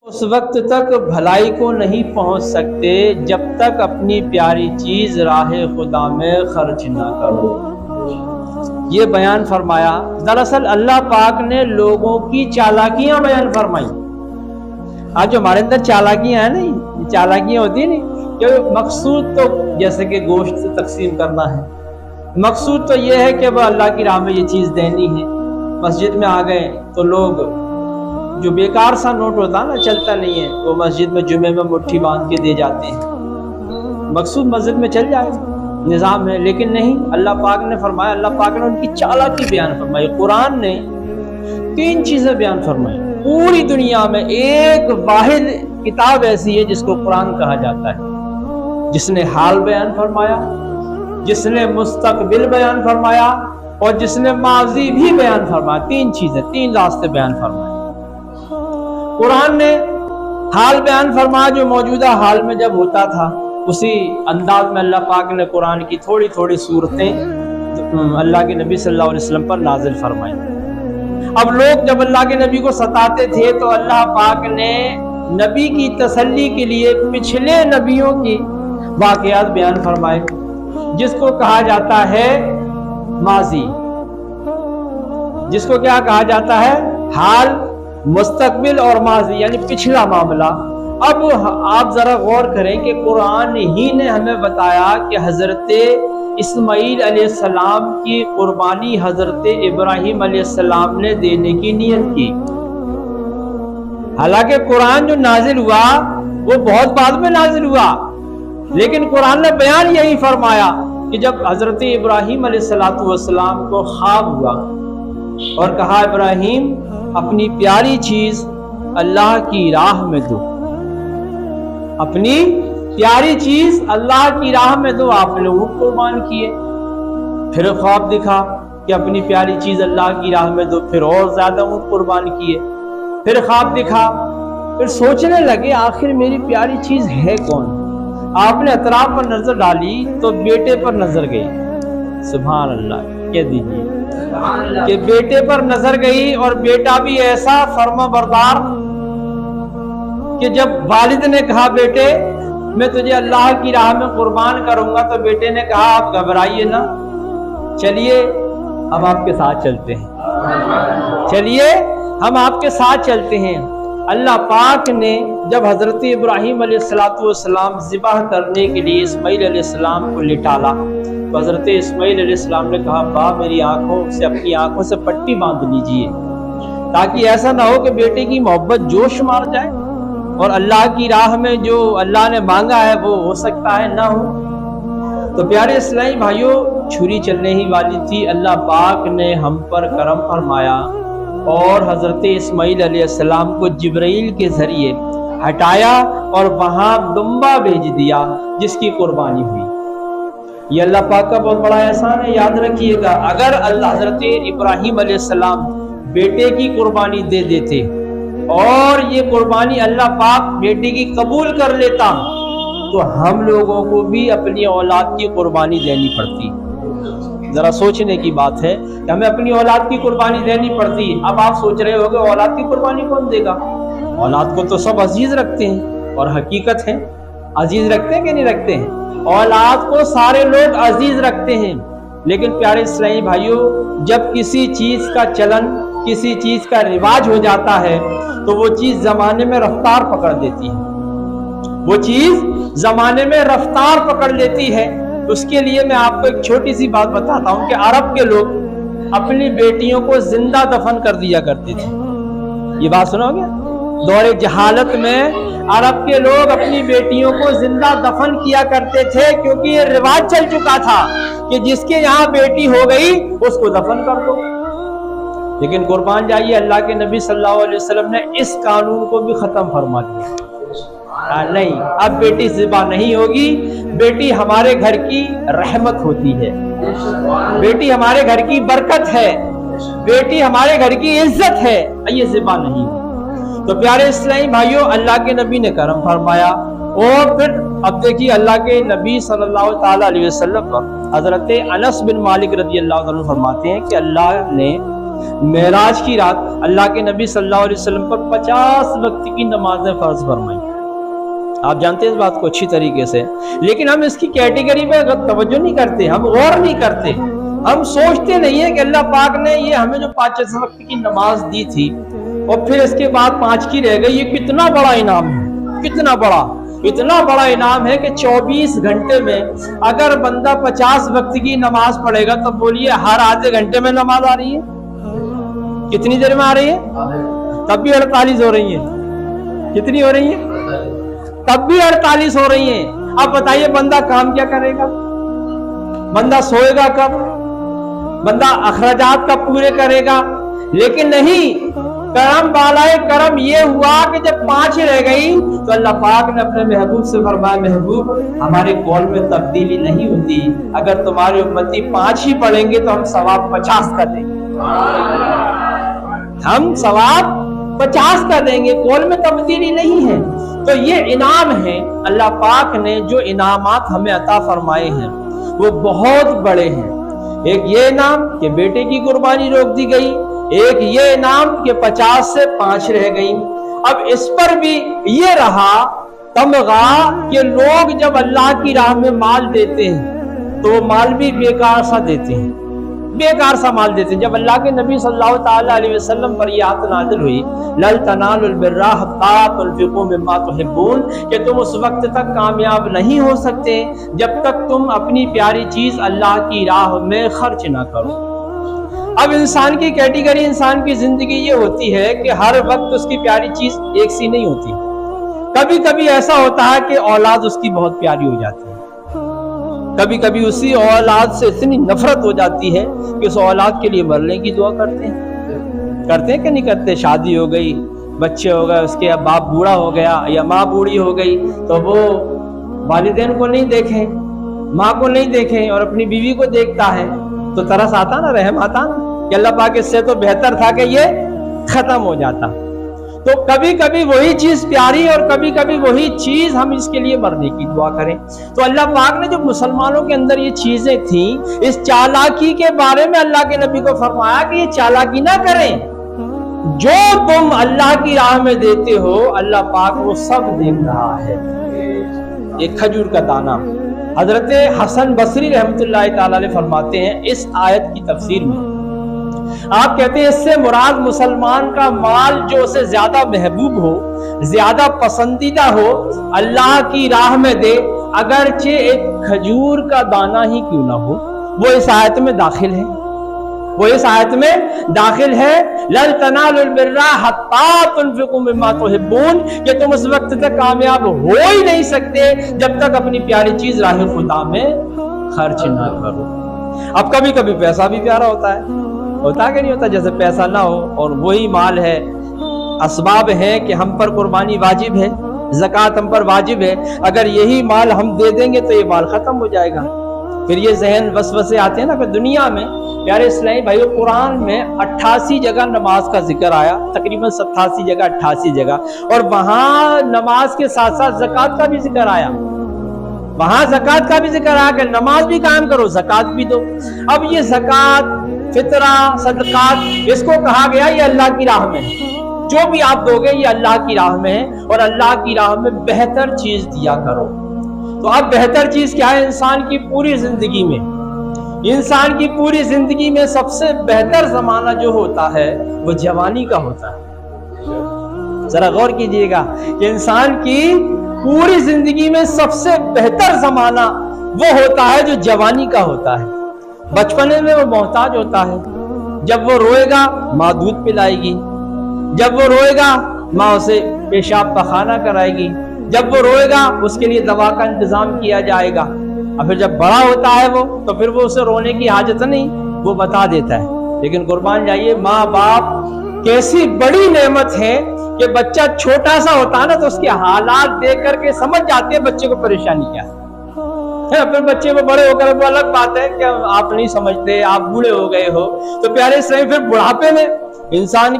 اس وقت تک بھلائی کو نہیں پہنچ سکتے جب تک اپنی پیاری چیز راہ خدا میں خرچ نہ کرو۔ یہ بیان فرمایا۔ دراصل اللہ پاک نے لوگوں کی چالاکیاں بیان فرمائی۔ آج جو ہمارے اندر چالاکیاں ہیں نا، یہ چالاکیاں ہوتی ہیں نہیں کہ مقصود تو جیسے کہ گوشت تقسیم کرنا ہے، مقصود تو یہ ہے کہ وہ اللہ کی راہ میں یہ چیز دینی ہے۔ مسجد میں آ گئے تو لوگ جو بیکار سا نوٹ ہوتا نا، چلتا نہیں ہے، وہ مسجد میں جمعے میں مٹھی باندھ کے دے جاتے ہیں۔ مقصود مسجد میں چل جائے نظام ہے، لیکن نہیں، اللہ پاک نے فرمایا، اللہ پاک نے ان کی چالاکی بیان فرمائی۔ قرآن نے 3 چیزیں بیان فرمائی۔ پوری دنیا میں ایک واحد کتاب ایسی ہے جس کو قرآن کہا جاتا ہے، جس نے حال بیان فرمایا، جس نے مستقبل بیان فرمایا اور جس نے ماضی بھی بیان فرمایا۔ 3 چیزیں، 3 راستے بیان فرمائے۔ قرآن نے حال بیان فرمایا، جو موجودہ حال میں جب ہوتا تھا اسی انداز میں اللہ پاک نے قرآن کی تھوڑی تھوڑی صورتیں اللہ کے نبی صلی اللہ علیہ وسلم پر نازل فرمائی۔ اب لوگ جب اللہ کے نبی کو ستاتے تھے تو اللہ پاک نے نبی کی تسلی کے لیے پچھلے نبیوں کی واقعات بیان فرمائے، جس کو کہا جاتا ہے ماضی، جس کو کیا کہا جاتا ہے؟ حال، مستقبل اور ماضی، یعنی پچھلا معاملہ۔ اب آپ ذرا غور کریں کہ قرآن ہی نے ہمیں بتایا کہ حضرت اسماعیل علیہ السلام کی قربانی حضرت ابراہیم علیہ السلام نے دینے کی نیت کی۔ حالانکہ قرآن جو نازل ہوا وہ بہت بعد میں نازل ہوا، لیکن قرآن نے بیان یہی فرمایا کہ جب حضرت ابراہیم علیہ السلام کو خواب ہوا اور کہا ابراہیم اپنی پیاری چیز اللہ کی راہ میں دو، اپنی پیاری چیز اللہ کی راہ میں دو، آپ نے وہ قربان کیے۔ پھر خواب دکھا کہ اپنی پیاری چیز اللہ کی راہ میں دو، پھر اور زیادہ اونٹ قربان کیے۔ پھر خواب دکھا، پھر سوچنے لگے آخر میری پیاری چیز ہے کون؟ آپ نے اطراف پر نظر ڈالی تو بیٹے پر نظر گئی۔ سبحان اللہ، کہہ دیجیے کہ بیٹے پر نظر گئی، اور بیٹا بھی ایسا فرما بردار کہ جب والد نے کہا بیٹے میں تجھے اللہ کی راہ میں قربان کروں گا، تو بیٹے نے کہا آپ گھبرائیے نا، چلیے ہم آپ کے ساتھ چلتے ہیں، چلیے ہم آپ کے ساتھ چلتے ہیں۔ اللہ پاک نے جب حضرت ابراہیم علیہ السلام ذبح کرنے کے لیے اسماعیل علیہ السلام کو لٹالا تو حضرت اسماعیل علیہ السلام نے کہا باپ میری آنکھوں سے، اپنی آنکھوں سے پٹی باندھ لیجئے، تاکہ ایسا نہ ہو کہ بیٹے کی محبت جوش مار جائے اور اللہ کی راہ میں جو اللہ نے مانگا ہے وہ ہو سکتا ہے نہ ہو۔ تو پیارے اسلامی بھائیوں، چھری چلنے ہی والی تھی، اللہ پاک نے ہم پر کرم فرمایا اور حضرت اسماعیل علیہ السلام کو جبرائیل کے ذریعے ہٹایا اور وہاں دمبا بھیج دیا جس کی قربانی ہوئی۔ یہ اللہ پاک کا بہت بڑا احسان ہے، یاد رکھیے گا۔ اگر اللہ حضرت ابراہیم علیہ السلام بیٹے کی قربانی دے دیتے اور یہ قربانی اللہ پاک بیٹے کی قبول کر لیتا تو ہم لوگوں کو بھی اپنی اولاد کی قربانی دینی پڑتی۔ ذرا سوچنے کی بات ہے کہ ہمیں اپنی اولاد کی قربانی دینی پڑتی۔ اب آپ سوچ رہے ہو کہ اولاد کی قربانی کون دے گا؟ اولاد کو تو سب عزیز رکھتے ہیں، اور حقیقت ہے عزیز رکھتے ہیں کہ نہیں رکھتے ہیں؟ اولاد کو سارے لوگ عزیز رکھتے ہیں، لیکن پیارے اسلامی بھائیوں، جب کسی چیز کا چلن، کسی چیز کا رواج ہو جاتا ہے تو وہ چیز زمانے میں رفتار پکڑ دیتی ہے، وہ چیز زمانے میں رفتار پکڑ لیتی ہے۔ اس کے لیے میں آپ کو ایک چھوٹی سی بات بتاتا ہوں کہ عرب کے لوگ اپنی بیٹیوں کو زندہ دفن کر دیا کرتے تھے۔ یہ بات سنو گے؟ دور جہالت میں عرب کے لوگ اپنی بیٹیوں کو زندہ دفن کیا کرتے تھے، کیونکہ یہ رواج چل چکا تھا کہ جس کے یہاں بیٹی ہو گئی اس کو دفن کر دو۔ لیکن قربان جائیے، اللہ کے نبی صلی اللہ علیہ وسلم نے اس قانون کو بھی ختم فرما دیا۔ نہیں، اب بیٹی ذبح نہیں ہوگی، بیٹی ہمارے گھر کی رحمت ہوتی ہے، بیٹی ہمارے گھر کی برکت ہے، بیٹی ہمارے گھر کی عزت ہے، یہ ذبح نہیں ہے۔ تو پیارے اسلامی بھائیوں، اللہ کے نبی نے کرم فرمایا، اور پھر اب دیکھیے اللہ کے نبی صلی اللہ تعالی علیہ وسلم پر حضرت انس بن مالک رضی اللہ عنہ فرماتے ہیں کہ اللہ نے معراج کی رات اللہ کے نبی صلی اللہ علیہ وسلم پر 50 وقت کی نمازیں فرض فرمائی. آپ جانتے ہیں اس بات کو اچھی طریقے سے، لیکن ہم اس کی کیٹیگری میں توجہ نہیں کرتے، ہم غور نہیں کرتے، ہم سوچتے نہیں ہیں کہ اللہ پاک نے یہ ہمیں جو 5 وقت کی نماز دی تھی اور پھر اس کے بعد 5 کی رہ گئی، یہ کتنا بڑا انعام ہے، کتنا بڑا انعام ہے کہ 24 گھنٹے میں اگر بندہ 50 وقت کی نماز پڑھے گا تو بولیے ہر آدھے گھنٹے میں نماز آ رہی ہے. کتنی دیر میں آ رہی ہے؟ تب بھی 48 ہو رہی ہیں. کتنی ہو رہی ہیں؟ تب بھی 48 ہو رہی ہیں. اب بتائیے بندہ کام کیا کرے گا؟ بندہ سوئے گا کب؟ بندہ اخراجات کب پورے کرے گا؟ لیکن نہیں، کرم بالائے کرم یہ ہوا کہ جب 5 رہ گئی تو اللہ پاک نے اپنے محبوب سے فرمایا محبوب ہمارے قول میں تبدیلی نہیں ہوتی، اگر تمہارے امتی 5 ہی پڑھیں گے تو ہم ثواب 50 کا دیں گے، ہم ثواب 50 کا دیں گے، قول میں تبدیلی نہیں ہے. تو یہ انعام ہے اللہ پاک نے جو انعامات ہمیں عطا فرمائے ہیں وہ بہت بڑے ہیں. ایک یہ انعام کہ بیٹے کی قربانی روک دی گئی، ایک یہ انعام کہ 50 سے 5 رہ گئی. اب اس پر بھی یہ رہا تمغہ کہ لوگ جب اللہ کی راہ میں مال دیتے ہیں تو وہ مال بھی بیکار سا دیتے ہیں، بیکار سا مال دیتے ہیں. جب اللہ کے نبی صلی اللہ تعالی علیہ وسلم پر یہ آیت نازل ہوئی لن تنالوا البر حتى تنفقوا مما تحبون کہ تم اس وقت تک کامیاب نہیں ہو سکتے جب تک تم اپنی پیاری چیز اللہ کی راہ میں خرچ نہ کرو. اب انسان کی کیٹیگری، انسان کی زندگی یہ ہوتی ہے کہ ہر وقت اس کی پیاری چیز ایک سی نہیں ہوتی. کبھی کبھی ایسا ہوتا ہے کہ اولاد اس کی بہت پیاری ہو جاتی ہے، کبھی کبھی اسی اولاد سے اتنی نفرت ہو جاتی ہے کہ اس اولاد کے لیے مرنے کی دعا کرتے ہیں کہ نہیں کرتے. شادی ہو گئی، بچے ہو گئے، اس کے باپ بوڑھا ہو گیا یا ماں بوڑھی ہو گئی تو وہ والدین کو نہیں دیکھیں، ماں کو نہیں دیکھیں اور اپنی بیوی کو دیکھتا ہے تو ترس آتا نا، رحم آتا نا کہ اللہ پاک اس سے تو بہتر تھا کہ یہ ختم ہو جاتا. تو کبھی کبھی وہی چیز پیاری اور کبھی کبھی وہی چیز ہم اس کے لیے مرنے کی دعا کریں. تو اللہ پاک نے جو مسلمانوں کے اندر یہ چیزیں تھیں، اس چالاکی کے بارے میں اللہ کے نبی کو فرمایا کہ یہ چالاکی نہ کریں، جو تم اللہ کی راہ میں دیتے ہو اللہ پاک وہ سب دیکھ رہا ہے. ایک کھجور کا دانہ، حضرت حسن بصری رحمۃ اللہ تعالی علیہ فرماتے ہیں اس آیت کی تفسیر میں، آپ کہتے ہیں اس سے مراد مسلمان کا مال جو اسے زیادہ محبوب ہو، زیادہ پسندیدہ ہو، اللہ کی راہ میں دے، اگرچہ ایک کھجور کا دانہ ہی کیوں نہ ہو، وہ اس آیت میں داخل ہے. وہ اس آیت میں داخل ہے لن تنالوا البر حتى تنفقوا مما تحبون کہ تم اس وقت تک کامیاب ہو ہی نہیں سکتے جب تک اپنی پیاری چیز راہ خدا میں خرچ نہ کرو. اب کبھی کبھی پیسہ بھی پیارا ہوتا کہ نہیں ہوتا؟ جیسے پیسہ نہ ہو اور وہی مال ہے، اسباب ہیں کہ ہم پر قربانی واجب ہے، زکوٰۃ ہم پر واجب ہے، اگر یہی مال ہم دے دیں گے تو یہ مال ختم ہو جائے گا. پھر یہ ذہن وسوسے آتے ہیں نا کہ دنیا میں پیارے اسلامی بھائیو قرآن میں 88 جگہ نماز کا ذکر آیا، تقریباً 87 جگہ 88 جگہ، اور وہاں نماز کے ساتھ ساتھ زکوٰۃ کا بھی ذکر آیا، وہاں زکوٰۃ کا بھی ذکر آیا کہ نماز بھی قائم کرو زکوٰۃ بھی دو. اب یہ زکوٰۃ، فطرہ، صدقات اس کو کہا گیا یہ اللہ کی راہ میں ہے، جو بھی آپ دو گے یہ اللہ کی راہ میں ہے اور اللہ کی راہ میں بہتر چیز دیا کرو. تو اب بہتر چیز کیا ہے؟ انسان کی پوری زندگی میں، انسان کی پوری زندگی میں سب سے بہتر زمانہ جو ہوتا ہے وہ جوانی کا ہوتا ہے. ذرا غور کیجئے گا کہ انسان کی پوری زندگی میں سب سے بہتر زمانہ وہ ہوتا ہے جو جوانی کا ہوتا ہے. بچپنے میں وہ محتاج ہوتا ہے، جب وہ روئے گا ماں دودھ پلائے گی، جب وہ روئے گا ماں اسے پیشاب پخانہ کرائے گی، جب وہ روئے گا اس کے لیے دوا کا انتظام کیا جائے گا. اور پھر جب بڑا ہوتا ہے وہ تو پھر وہ اسے رونے کی حاجت نہیں، وہ بتا دیتا ہے. لیکن قربان جائیے ماں باپ کیسی بڑی نعمت ہے کہ بچہ چھوٹا سا ہوتا ہے نا تو اس کے حالات دیکھ کر کے سمجھ جاتے ہیں بچے کو پریشانی کیا ہے. پھر بچے کو بڑے ہو کر وہ الگ بات ہے کہ آپ نہیں سمجھتے، آپ بوڑھے ہو گئے ہو. تو پیارے اسلامی پھر بڑھاپے میں انسان